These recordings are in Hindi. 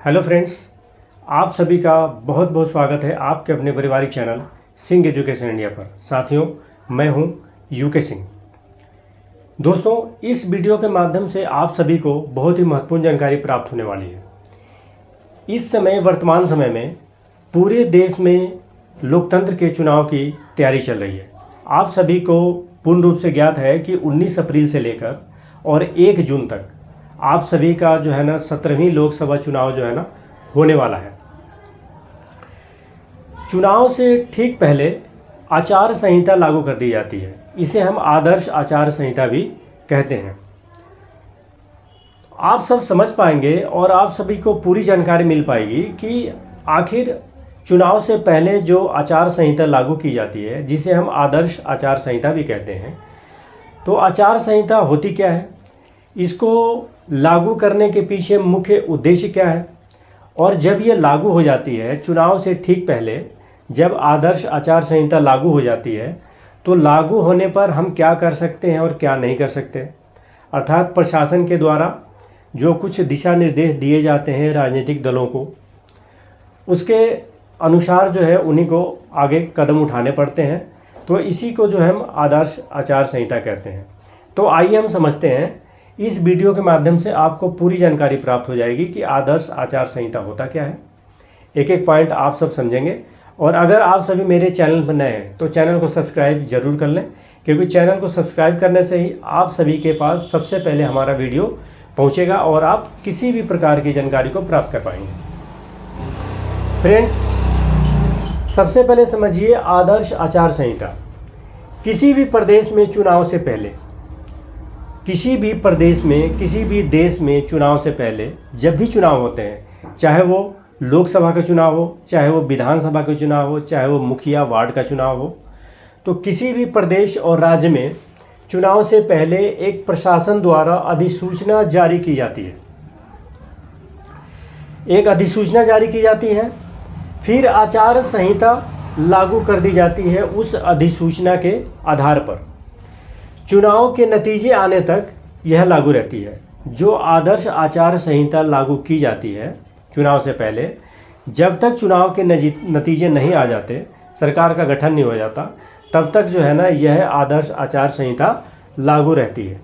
हेलो फ्रेंड्स, आप सभी का बहुत बहुत स्वागत है आपके अपने पारिवारिक चैनल सिंह एजुकेशन इंडिया पर। साथियों, मैं हूं यूके सिंह। दोस्तों, इस वीडियो के माध्यम से आप सभी को बहुत ही महत्वपूर्ण जानकारी प्राप्त होने वाली है। इस समय वर्तमान समय में पूरे देश में लोकतंत्र के चुनाव की तैयारी चल रही है। आप सभी को पूर्ण रूप से ज्ञात है कि 19 अप्रैल से लेकर और 1 जून तक आप सभी का जो है ना 17वीं लोकसभा चुनाव जो है ना होने वाला है। चुनाव से ठीक पहले आचार संहिता लागू कर दी जाती है। इसे हम आदर्श आचार संहिता भी कहते हैं। आप सब समझ पाएंगे और आप सभी को पूरी जानकारी मिल पाएगी कि आखिर चुनाव से पहले जो आचार संहिता लागू की जाती है, जिसे हम आदर्श आचार संहिता भी कहते हैं, तो आचार संहिता होती क्या है, इसको लागू करने के पीछे मुख्य उद्देश्य क्या है, और जब ये लागू हो जाती है चुनाव से ठीक पहले, जब आदर्श आचार संहिता लागू हो जाती है तो लागू होने पर हम क्या कर सकते हैं और क्या नहीं कर सकते। अर्थात प्रशासन के द्वारा जो कुछ दिशा निर्देश दिए जाते हैं राजनीतिक दलों को, उसके अनुसार जो है उन्हीं को आगे कदम उठाने पड़ते हैं। तो इसी को जो है हम आदर्श आचार संहिता कहते हैं। तो आइए हम समझते हैं। इस वीडियो के माध्यम से आपको पूरी जानकारी प्राप्त हो जाएगी कि आदर्श आचार संहिता होता क्या है। एक एक पॉइंट आप सब समझेंगे। और अगर आप सभी मेरे चैनल पर नए हैं तो चैनल को सब्सक्राइब जरूर कर लें, क्योंकि चैनल को सब्सक्राइब करने से ही आप सभी के पास सबसे पहले हमारा वीडियो पहुंचेगा और आप किसी भी प्रकार की जानकारी को प्राप्त कर पाएंगे। फ्रेंड्स, सबसे पहले समझिए आदर्श आचार संहिता। किसी भी प्रदेश में चुनाव से पहले, किसी भी प्रदेश में, किसी भी देश में चुनाव से पहले जब भी चुनाव होते हैं, चाहे वो लोकसभा का चुनाव हो, चाहे वो विधानसभा का चुनाव हो, चाहे वो मुखिया वार्ड का चुनाव हो, तो किसी भी प्रदेश और राज्य में चुनाव से पहले एक प्रशासन द्वारा अधिसूचना जारी की जाती है। एक अधिसूचना जारी की जाती है, फिर आचार संहिता लागू कर दी जाती है। उस अधिसूचना के आधार पर चुनाव के नतीजे आने तक यह लागू रहती है। जो आदर्श आचार संहिता लागू की जाती है चुनाव से पहले, जब तक चुनाव के नतीजे नहीं आ जाते, सरकार का गठन नहीं हो जाता, तब तक जो है ना यह आदर्श आचार संहिता लागू रहती है।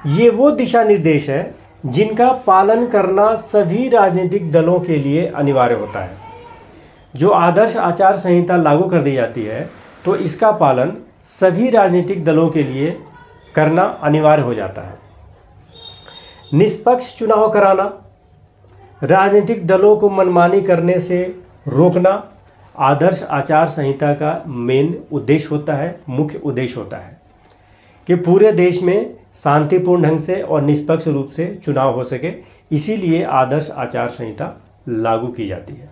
ये वो दिशा निर्देश है जिनका पालन करना सभी राजनीतिक दलों के लिए अनिवार्य होता है। जो आदर्श आचार संहिता लागू कर दी जाती है तो इसका पालन सभी राजनीतिक दलों के लिए करना अनिवार्य हो जाता है। निष्पक्ष चुनाव कराना, राजनीतिक दलों को मनमानी करने से रोकना आदर्श आचार संहिता का मेन उद्देश्य होता है, मुख्य उद्देश्य होता है कि पूरे देश में शांतिपूर्ण ढंग से और निष्पक्ष रूप से चुनाव हो सके। इसीलिए आदर्श आचार संहिता लागू की जाती है।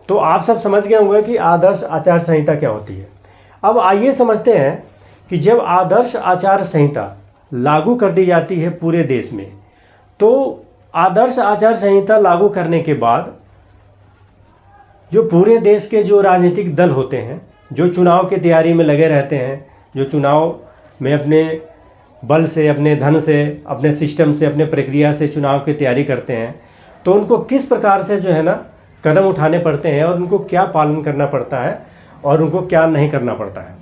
तो आप सब समझ गए होंगे कि आदर्श आचार संहिता क्या होती है। अब आइए समझते हैं कि जब आदर्श आचार संहिता लागू कर दी जाती है पूरे देश में, तो आदर्श आचार संहिता लागू करने के बाद जो पूरे देश के जो राजनीतिक दल होते हैं, जो चुनाव की तैयारी में लगे रहते हैं, जो चुनाव में अपने बल से, अपने धन से, अपने सिस्टम से, अपने प्रक्रिया से चुनाव की तैयारी करते हैं, तो उनको किस प्रकार से जो है ना कदम उठाने पड़ते हैं और उनको क्या पालन करना पड़ता है और उनको क्या नहीं करना पड़ता है।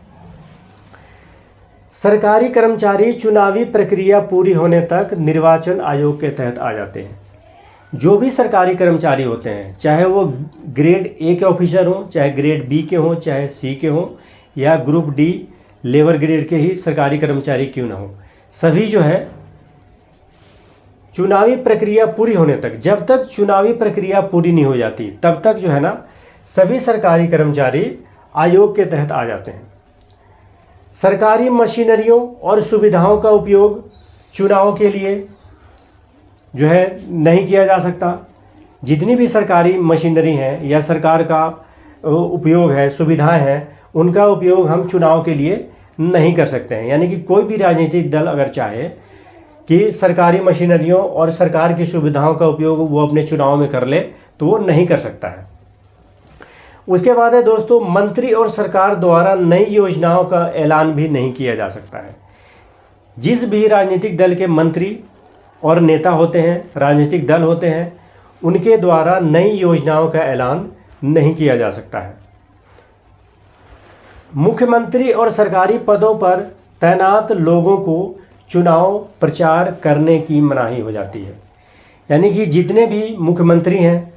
सरकारी कर्मचारी चुनावी प्रक्रिया पूरी होने तक निर्वाचन आयोग के तहत आ जाते हैं। जो भी सरकारी कर्मचारी होते हैं, चाहे वो ग्रेड ए के ऑफिसर हों, चाहे ग्रेड बी के हों, चाहे सी के हों, या ग्रुप डी लेबर ग्रेड के ही सरकारी कर्मचारी क्यों ना हो, सभी जो है चुनावी प्रक्रिया पूरी होने तक, जब तक चुनावी प्रक्रिया पूरी नहीं हो जाती तब तक जो है ना सभी सरकारी कर्मचारी आयोग के तहत आ जाते हैं। सरकारी मशीनरियों और सुविधाओं का उपयोग चुनाव के लिए जो है नहीं किया जा सकता। जितनी भी सरकारी मशीनरी हैं या सरकार का उपयोग है, सुविधाएं हैं, उनका उपयोग हम चुनाव के लिए नहीं कर सकते हैं। यानी कि कोई भी राजनीतिक दल अगर चाहे कि सरकारी मशीनरियों और सरकार की सुविधाओं का उपयोग वो अपने चुनाव में कर ले, तो वो नहीं कर सकता है। उसके बाद है दोस्तों, मंत्री और सरकार द्वारा नई योजनाओं का ऐलान भी नहीं किया जा सकता है। जिस भी राजनीतिक दल के मंत्री और नेता होते हैं, राजनीतिक दल होते हैं, उनके द्वारा नई योजनाओं का ऐलान नहीं किया जा सकता है। मुख्यमंत्री और सरकारी पदों पर तैनात लोगों को चुनाव प्रचार करने की मनाही हो जाती है। यानी कि जितने भी मुख्यमंत्री हैं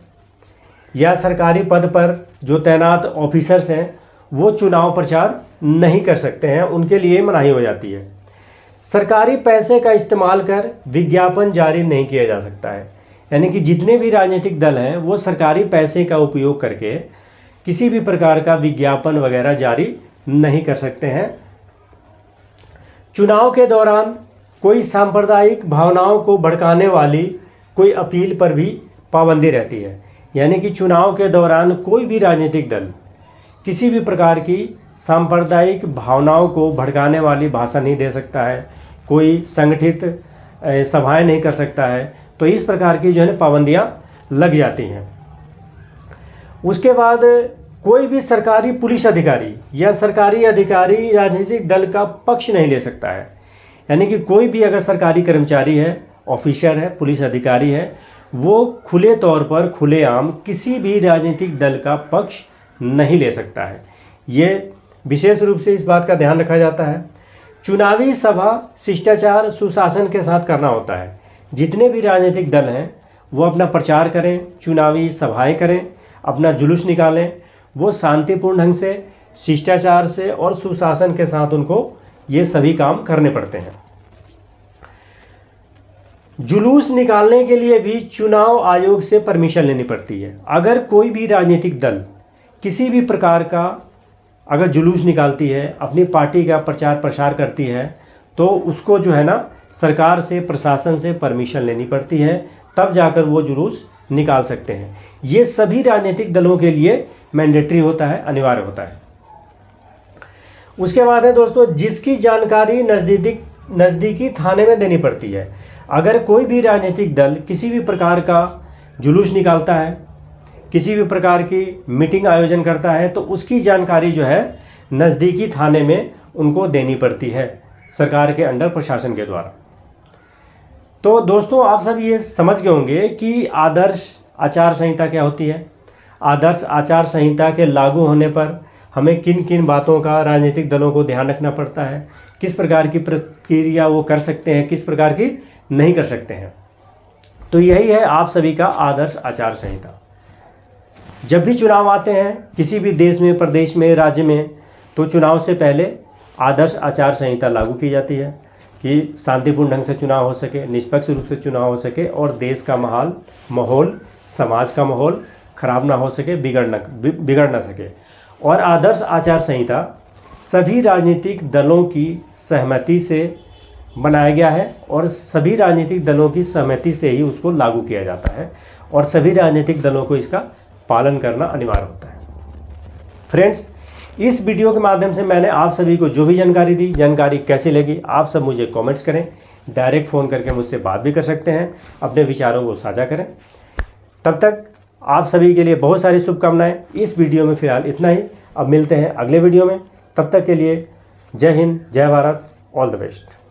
या सरकारी पद पर जो तैनात ऑफिसर्स हैं वो चुनाव प्रचार नहीं कर सकते हैं, उनके लिए मनाही हो जाती है। सरकारी पैसे का इस्तेमाल कर विज्ञापन जारी नहीं किया जा सकता है। यानी कि जितने भी राजनीतिक दल हैं वो सरकारी पैसे का उपयोग करके किसी भी प्रकार का विज्ञापन वगैरह जारी नहीं कर सकते हैं। चुनाव के दौरान कोई सांप्रदायिक भावनाओं को भड़काने वाली कोई अपील पर भी पाबंदी रहती है। यानी कि चुनाव के दौरान कोई भी राजनीतिक दल किसी भी प्रकार की सांप्रदायिक भावनाओं को भड़काने वाली भाषण नहीं दे सकता है, कोई संगठित सभाएं नहीं कर सकता है। तो इस प्रकार की जो है पाबंदियां लग जाती हैं। उसके बाद कोई भी सरकारी पुलिस अधिकारी या सरकारी अधिकारी राजनीतिक दल का पक्ष नहीं ले सकता है। यानी कि कोई भी अगर सरकारी कर्मचारी है, ऑफिसर है, पुलिस अधिकारी है, वो खुले तौर पर खुलेआम किसी भी राजनीतिक दल का पक्ष नहीं ले सकता है। ये विशेष रूप से इस बात का ध्यान रखा जाता है। चुनावी सभा शिष्टाचार सुशासन के साथ करना होता है। जितने भी राजनीतिक दल हैं वो अपना प्रचार करें, चुनावी सभाएं करें, अपना जुलूस निकालें, वो शांतिपूर्ण ढंग से, शिष्टाचार से और सुशासन के साथ उनको ये सभी काम करने पड़ते हैं। जुलूस निकालने के लिए भी चुनाव आयोग से परमिशन लेनी पड़ती है। अगर कोई भी राजनीतिक दल किसी भी प्रकार का अगर जुलूस निकालती है, अपनी पार्टी का प्रचार प्रसार करती है, तो उसको जो है ना सरकार से, प्रशासन से परमिशन लेनी पड़ती है, तब जाकर वो जुलूस निकाल सकते हैं। ये सभी राजनीतिक दलों के लिए मैंडेटरी होता है, अनिवार्य होता है। उसके बाद है दोस्तों, जिसकी जानकारी नज़दीकी थाने में देनी पड़ती है। अगर कोई भी राजनीतिक दल किसी भी प्रकार का जुलूस निकालता है, किसी भी प्रकार की मीटिंग आयोजन करता है, तो उसकी जानकारी जो है नज़दीकी थाने में उनको देनी पड़ती है सरकार के अंडर, प्रशासन के द्वारा। तो दोस्तों आप सब ये समझ गए होंगे कि आदर्श आचार संहिता क्या होती है। आदर्श आचार संहिता के लागू होने पर हमें किन किन बातों का राजनीतिक दलों को ध्यान रखना पड़ता है, किस प्रकार की प्रक्रिया वो कर सकते हैं, किस प्रकार की नहीं कर सकते हैं। तो यही है आप सभी का आदर्श आचार संहिता। जब भी चुनाव आते हैं किसी भी देश में, प्रदेश में, राज्य में, तो चुनाव से पहले आदर्श आचार संहिता लागू की जाती है कि शांतिपूर्ण ढंग से चुनाव हो सके, निष्पक्ष रूप से चुनाव हो सके और देश का माहौल, समाज का माहौल खराब ना हो सके, बिगड़ ना सके। और आदर्श आचार संहिता सभी राजनीतिक दलों की सहमति से बनाया गया है और सभी राजनीतिक दलों की सहमति से ही उसको लागू किया जाता है और सभी राजनीतिक दलों को इसका पालन करना अनिवार्य होता है। फ्रेंड्स, इस वीडियो के माध्यम से मैंने आप सभी को जो भी जानकारी दी, जानकारी कैसी लगी आप सब मुझे कमेंट्स करें, डायरेक्ट फ़ोन करके मुझसे बात भी कर सकते हैं, अपने विचारों को साझा करें। तब तक आप सभी के लिए बहुत सारी शुभकामनाएं। इस वीडियो में फ़िलहाल इतना ही, अब मिलते हैं अगले वीडियो में। तब तक के लिए जय हिंद, जय भारत, ऑल द बेस्ट।